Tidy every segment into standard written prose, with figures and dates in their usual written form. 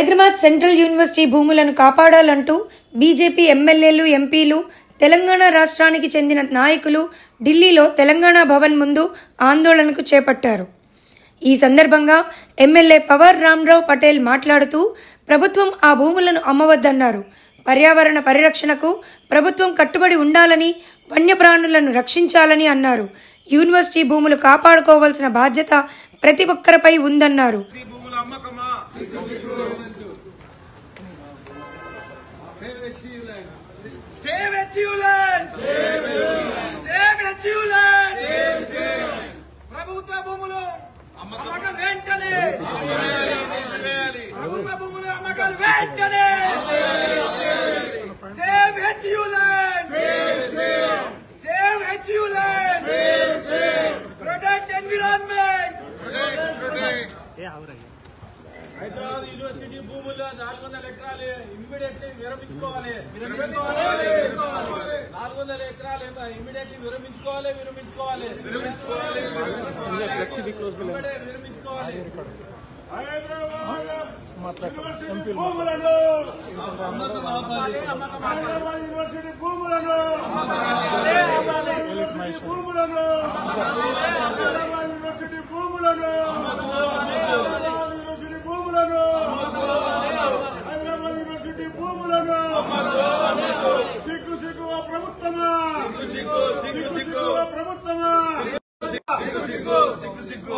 Hyderabad central university భూములను కాపాడాలంటూ BJP ఎమ్మెల్యేలు, ఎంపీలు, తెలంగాణ రాష్ట్రానికి చెందిన నాయకులు ఢిల్లీలో తెలంగాణ భవన్ ముందు ఆందోళనకు చేపట్టారు. ఈ సందర్భంగా ఎమ్మెల్యే పవర్ రామరావు పటేల్ మాట్లాడుతూ ప్రభుత్వం ఆ భూములను అమ్మవద్దన్నారు. పర్యావరణ పరిరక్షణకు ప్రభుత్వం కట్టుబడి ఉండాలని, వన్యప్రాణులను రక్షించాలని అన్నారు. యూనివర్సిటీ భూములు కాపాడుకోవాల్సిన బాధ్యత ప్రతి ఒక్కరిపై ఉందన్నారు. ప్రభుత్వ భూములు అమ్మకం వెంటనే, ప్రభుత్వ భూములు అమ్మకాలు వెంటనే. Save హెచ్యు land, save హెచ్యు land, protect environment. Hyderabad university భూముల్లో 400 ఎకరాలు ఇమ్మీడియట్లీ విరమించుకోవాలి. 400 ఎకరాలు ఇమ్మీడియట్లీ విరమించుకోవాలి. యూనివర్సిటీ భూములను, హైదరాబాద్ యూనివర్సిటీ భూములను, యూనివర్సిటీ భూములను, హైదరాబాద్ యూనివర్సిటీ భూములను, యూనివర్సిటీ భూములను, హైదరాబాద్ యూనివర్సిటీ భూములను. సిగ్గు సిగ్గు ప్రభుత్వమా, సిగ్గు ప్రభుత్వమా.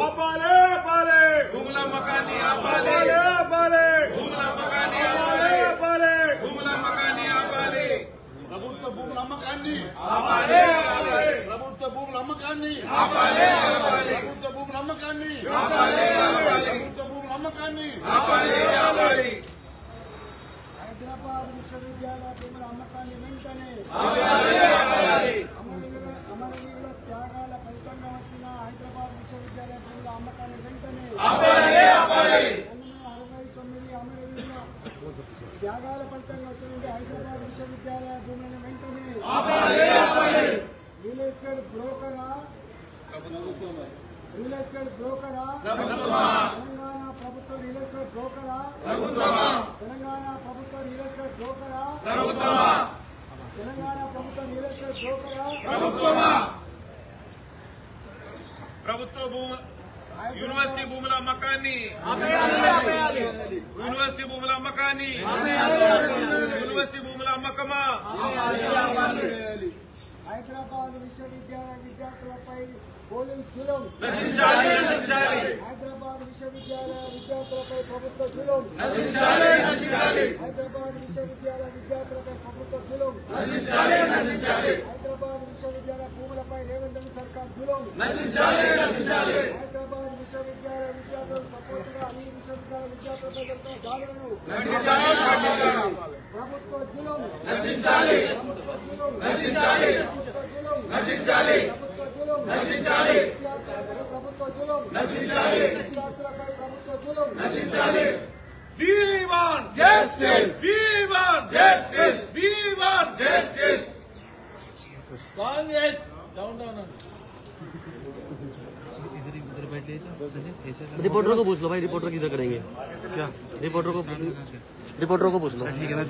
ఆపాలే ఆపాలే భూముల అమ్మకాన్ని, ఆపాలే ఆపాలే భూముల అమ్మకాన్ని, ఆపాలే భూముల అమ్మకాన్ని, ఆపాలి ప్రభుత్వ భూముల అమ్మకాన్ని, ఆపాలే ఆపాలి ప్రభుత్వ భూముల అమ్మకాన్ని, ఆపాలే ఆపాలి ప్రభుత్వ భూముల అమ్మకాన్ని, ఆపాలే ఆపాలి ప్రభుత్వ భూముల అమ్మకాన్ని, ఆపాలే ఆపాలి. హైదరాబాద్ విశ్వవిద్యాలయ భూముల అమ్మకాన్ని వెంటనే, అమరవీరుల త్యాగాల ఫలితంగా వచ్చిన హైదరాబాద్ విశ్వవిద్యాలయ భూముల అమ్మకాన్ని వెంటనే, 1969 అమరవీరుల త్యాగాల ఫలితంగా వచ్చిన హైదరాబాద్ విశ్వవిద్యాలయ భూములను వెంటనే. రియల్ ఎస్టేట్ బ్రోకరా, తెలంగాణ ప్రభుత్వ రియల్ ఎస్టేట్ బ్రోకరా, తెలంగాణ ప్రభుత్వ రియల్ ఎస్టేట్ బ్రోకరా, తెలంగాణ ప్రభుత్వ రియల్ ఎస్టేట్ బ్రోకరా. ప్రభుత్వ భూముల యూనివర్సిటీ భూముల అమ్మకాన్ని, యూనివర్సిటీ భూముల అమ్మకాన్ని, యూనివర్సిటీ భూముల అమ్మకమా. హైదరాబాద్ విశ్వవిద్యాలయ విద్యార్థులపై పోలీస్ జులుం, హైదరాబాద్ విశ్వవిద్యాలయ విద్యార్థులపై ప్రభుత్వ జులుం, హైదరాబాద్ విశ్వవిద్యాలయ విద్యార్థులపై ప్రభుత్వ జులుం, హైదరాబాద్ విశ్వవిద్యాలయ భూములపై రేవంత్ రెడ్డి సర్కార్ జులుం, హైదరాబాద్ విశ్వవిద్యాలయ విద్యార్థులకు సపోర్టుగా అన్ని విశ్వవిద్యాలయ విద్యార్థులపై జరుగుతున్న దాడులను ప్రభుత్వ జులుం, ప్రభుత్వ జులుం, విద్యార్థులపై ప్రభుత్వ జులుం. We want justice. We want justice. We want justice. Congress down. Reporter को पूछ लो भाई, रिपोर्टर किधर करेंगे क्या? रिपोर्टर को पूछ लो. ठीक है ना.